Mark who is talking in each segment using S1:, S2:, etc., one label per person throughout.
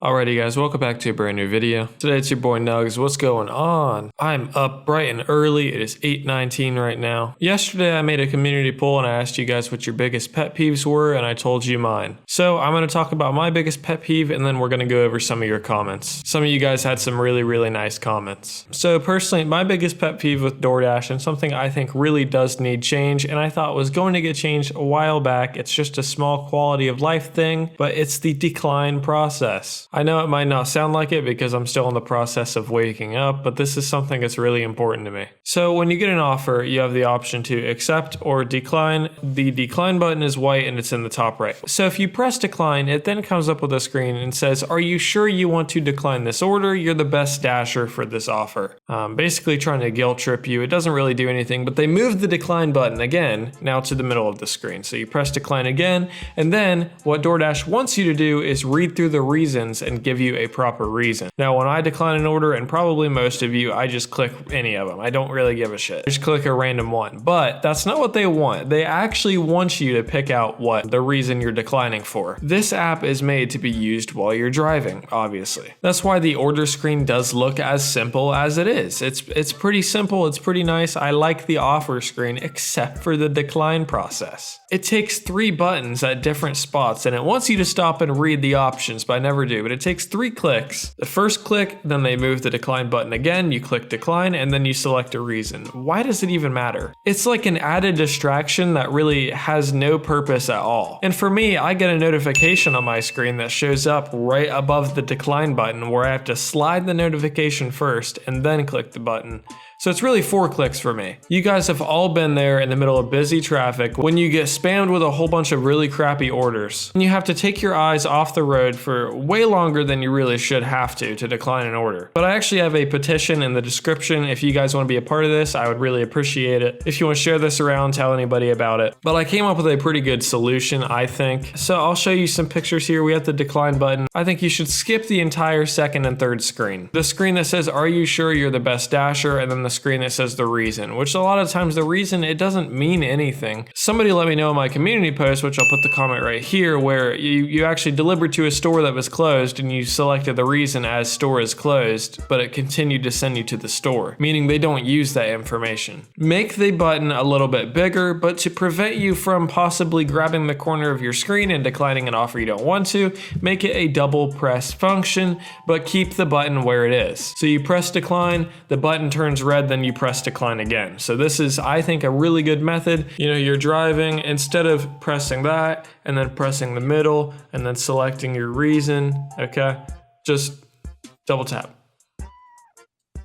S1: Alrighty guys, welcome back to a brand new video. Today it's your boy Nuggs. What's going on? I'm up bright and early. It is 8:19 right now. Yesterday I made a community poll and I asked you guys what your biggest pet peeves were and I told you mine. So I'm going to talk about my biggest pet peeve and then we're going to go over some of your comments. Some of you guys had some really nice comments. So personally, my biggest pet peeve with DoorDash and something I think really does need change and I thought was going to get changed a while back. It's just a small quality of life thing, but it's the decline process. I know it might not sound like it because I'm still in the process of waking up, but this is something that's really important to me. So when you get an offer, you have the option to accept or decline. The decline button is white and it's in the top right. So if you press decline, it then comes up with a screen and says, are you sure you want to decline this order? You're the best dasher for this offer. Basically trying to guilt trip you. It doesn't really do anything, but they moved the decline button again, now to the middle of the screen. So you press decline again, and then what DoorDash wants you to do is read through the reasons and give you a proper reason. Now, when I decline an order, and probably most of you, I just click any of them. I don't really give a shit. Just click a random one. But that's not what they want. They actually want you to pick out what the reason you're declining for. This app is made to be used while you're driving, obviously. That's why the order screen does look as simple as it is. It's pretty simple. It's pretty nice. I like the offer screen, except for the decline process. It takes 3 buttons at different spots, and it wants you to stop and read the options, but I never do. But it takes 3 clicks. The first click, then they move the decline button again, you click decline, and then you select a reason. Why does it even matter? It's like an added distraction that really has no purpose at all. And for me, I get a notification on my screen that shows up right above the decline button where I have to slide the notification first and then click the button. So it's really 4 clicks for me. You guys have all been there in the middle of busy traffic when you get spammed with a whole bunch of really crappy orders. And you have to take your eyes off the road for way longer than you really should have to decline an order. But I actually have a petition in the description. If you guys want to be a part of this, I would really appreciate it. If you want to share this around, tell anybody about it. But I came up with a pretty good solution, I think. So I'll show you some pictures here. We have the decline button. I think you should skip the entire second and third screen. The screen that says, are you sure you're the best dasher? And then the screen that says the reason, which a lot of times the reason, it doesn't mean anything. Somebody let me know in my community post, which I'll put the comment right here, where you actually delivered to a store that was closed and you selected the reason as store is closed, but it continued to send you to the store, meaning they don't use that information. Make the button a little bit bigger, but to prevent you from possibly grabbing the corner of your screen and declining an offer you don't want to, make it a double press function, but keep the button where it is. So you press decline, the button turns red, then you press decline again. So this is, I think, a really good method. You know, you're driving, instead of pressing that and then pressing the middle and then selecting your reason, okay, just double tap.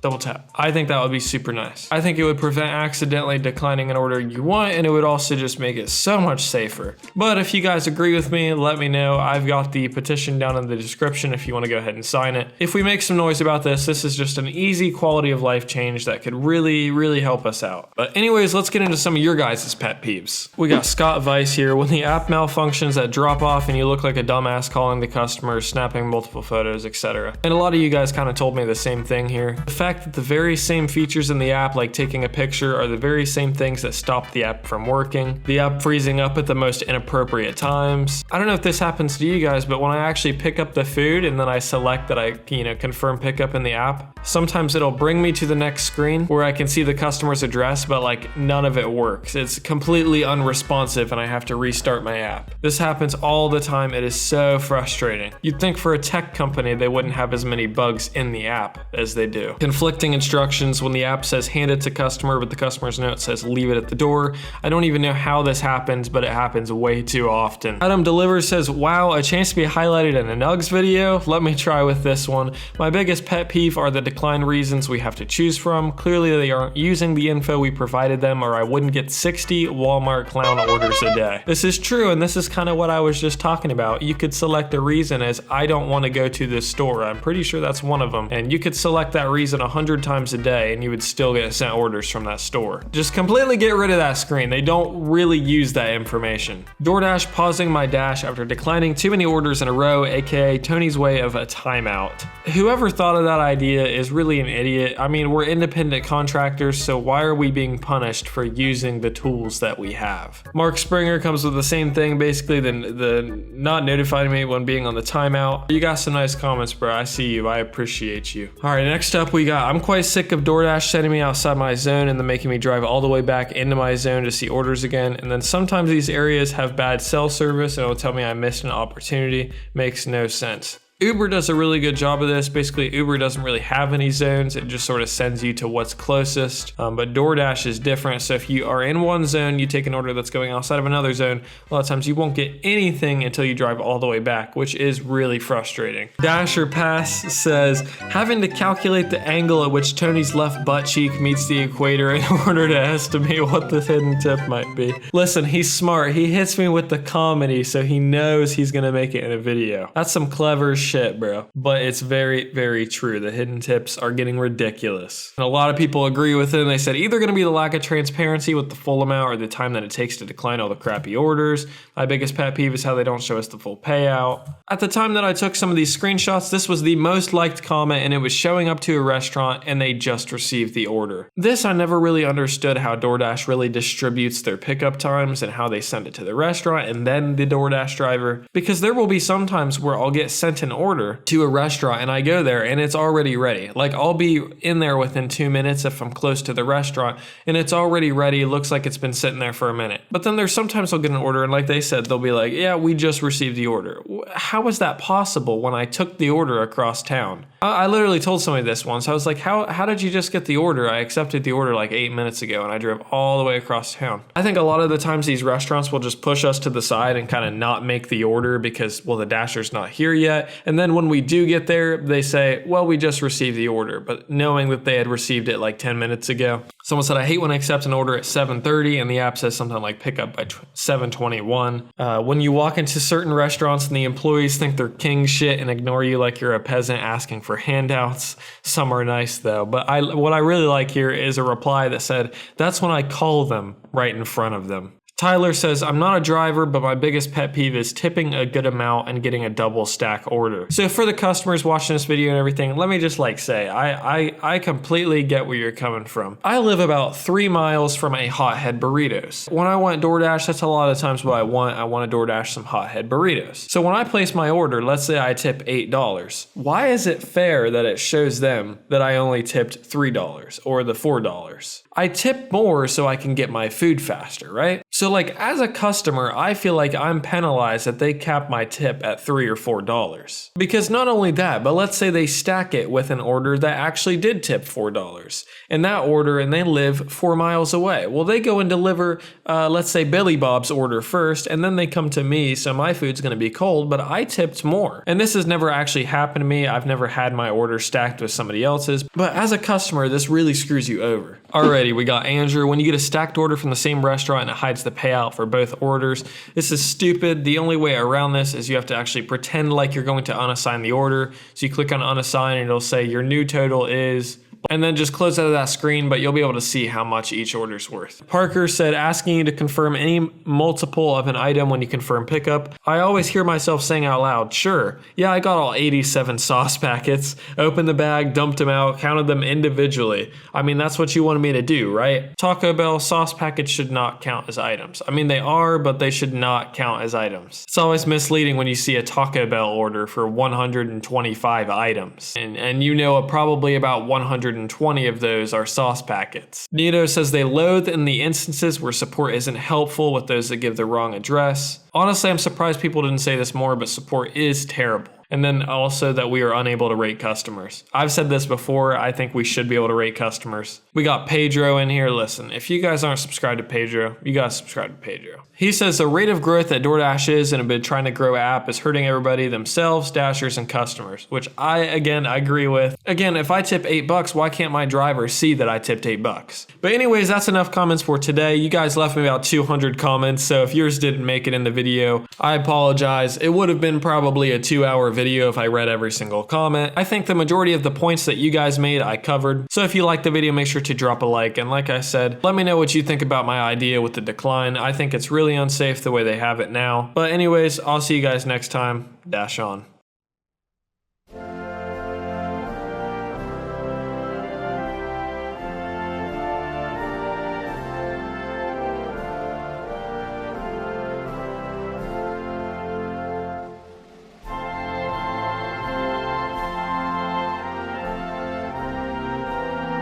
S1: Double tap. I think that would be super nice. I think it would prevent accidentally declining an order you want, and it would also just make it so much safer. But if you guys agree with me, let me know. I've got the petition down in the description if you want to go ahead and sign it. If we make some noise about this, this is just an easy quality of life change that could really help us out. But anyways, let's get into some of your guys' pet peeves. We got Scott Vice here. When the app malfunctions that drop off and you look like a dumbass calling the customer, snapping multiple photos, etc. And a lot of you guys kind of told me the same thing here. The fact that the very same features in the app, like taking a picture, are the very same things that stop the app from working. The app freezing up at the most inappropriate times. I don't know if this happens to you guys, but when I actually pick up the food and then I select that I, confirm pickup in the app, sometimes it'll bring me to the next screen where I can see the customer's address, but like none of it works. It's completely unresponsive and I have to restart my app. This happens all the time. It is so frustrating. You'd think for a tech company, they wouldn't have as many bugs in the app as they do. Conflicting instructions when the app says hand it to customer, but the customer's note says leave it at the door. I don't even know how this happens, but it happens way too often. Adam Delivers says, wow, a chance to be highlighted in a Nuggs video? Let me try with this one. My biggest pet peeve are the decline reasons we have to choose from. Clearly they aren't using the info we provided them, or I wouldn't get 60 Walmart clown orders a day. This is true, and this is kind of what I was just talking about. You could select a reason as I don't want to go to this store. I'm pretty sure that's one of them. And you could select that reason 100 times a day and you would still get sent orders from that store. Just completely get rid of that screen. They don't really use that information. DoorDash pausing my dash after declining too many orders in a row, aka Tony's way of a timeout. Whoever thought of that idea is really an idiot. I mean, we're independent contractors, so why are we being punished for using the tools that we have? Mark Springer comes with the same thing, basically, the not notifying me when being on the timeout. You got some nice comments, bro. I see you. I appreciate you. All right, next up we got, I'm quite sick of DoorDash sending me outside my zone and then making me drive all the way back into my zone to see orders again. And then sometimes these areas have bad cell service and it'll tell me I missed an opportunity. Makes no sense. Uber does a really good job of this. Basically, Uber doesn't really have any zones. It just sort of sends you to what's closest. But DoorDash is different. So if you are in one zone, you take an order that's going outside of another zone, a lot of times you won't get anything until you drive all the way back, which is really frustrating. Dasher Pass says, having to calculate the angle at which Tony's left butt cheek meets the equator in order to estimate what the hidden tip might be. Listen, he's smart. He hits me with the comedy, so he knows he's gonna make it in a video. That's some clever shit, bro. But it's very, very true. The hidden tips are getting ridiculous. And a lot of people agree with it, and they said either going to be the lack of transparency with the full amount or the time that it takes to decline all the crappy orders. My biggest pet peeve is how they don't show us the full payout. At the time that I took some of these screenshots, this was the most liked comment, and it was showing up to a restaurant and they just received the order. This, I never really understood how DoorDash really distributes their pickup times and how they send it to the restaurant and then the DoorDash driver, because there will be some times where I'll get sent an order to a restaurant and I go there and it's already ready. Like, I'll be in there within 2 minutes if I'm close to the restaurant and it's already ready. It looks like it's been sitting there for a minute. But then there's sometimes I'll get an order and like they said, they'll be like, yeah, we just received the order. How is that possible when I took the order across town? I literally told somebody this once. I was like, how did you just get the order? I accepted the order like 8 minutes ago and I drove all the way across town. I think a lot of the times these restaurants will just push us to the side and kind of not make the order because, well, the dasher's not here yet. And then when we do get there, they say, well, we just received the order, but knowing that they had received it like 10 minutes ago. Someone said, I hate when I accept an order at 7:30 and the app says something like pick up by 7:21. When you walk into certain restaurants and the employees think they're king shit and ignore you like you're a peasant asking for handouts. Some are nice though, but what I really like here is a reply that said, that's when I call them right in front of them. Tyler says, I'm not a driver, but my biggest pet peeve is tipping a good amount and getting a double stack order. So for the customers watching this video and everything, let me just say, I completely get where you're coming from. I live about 3 miles from a Hothead Burritos. When I want DoorDash, that's a lot of times what I want. I want to DoorDash some Hothead Burritos. So when I place my order, let's say I tip $8. Why is it fair that it shows them that I only tipped $3 or the $4? I tip more so I can get my food faster, right? So like as a customer, I feel like I'm penalized that they cap my tip at $3 or $4. Because not only that, but let's say they stack it with an order that actually did tip $4. And that order, and they live 4 miles away. Well, they go and deliver, let's say Billy Bob's order first, and then they come to me, so my food's gonna be cold, but I tipped more. And this has never actually happened to me. I've never had my order stacked with somebody else's, but as a customer, this really screws you over. Alrighty, we got Andrew. When you get a stacked order from the same restaurant and it hides the payout for both orders, this is stupid. The only way around this is you have to actually pretend like you're going to unassign the order. So you click on unassign and it'll say your new total is, and then just close out of that screen, but you'll be able to see how much each order's worth. Parker said, asking you to confirm any multiple of an item when you confirm pickup. I always hear myself saying out loud, sure. Yeah, I got all 87 sauce packets, opened the bag, dumped them out, counted them individually. I mean, that's what you wanted me to do, right? Taco Bell sauce packets should not count as items. I mean, they are, but they should not count as items. It's always misleading when you see a Taco Bell order for 125 items. And you know probably about 120 of those are sauce packets. Nito says they loathe in the instances where support isn't helpful with those that give the wrong address. Honestly, I'm surprised people didn't say this more, but support is terrible. And then also that we are unable to rate customers. I've said this before, I think we should be able to rate customers. We got Pedro in here. Listen, if you guys aren't subscribed to Pedro, you gotta subscribe to Pedro. He says the rate of growth that DoorDash is and have been trying to grow app is hurting everybody, themselves, dashers, and customers, which I agree with. Again, if I tip $8, why can't my driver see that I tipped $8? But anyways, that's enough comments for today. You guys left me about 200 comments, so if yours didn't make it in the video, I apologize. It would have been probably a 2-hour video video if I read every single comment. I think the majority of the points that you guys made I covered. So if you liked the video, make sure to drop a like. And like I said, let me know what you think about my idea with the decline. I think it's really unsafe the way they have it now. But anyways, I'll see you guys next time. Dash on.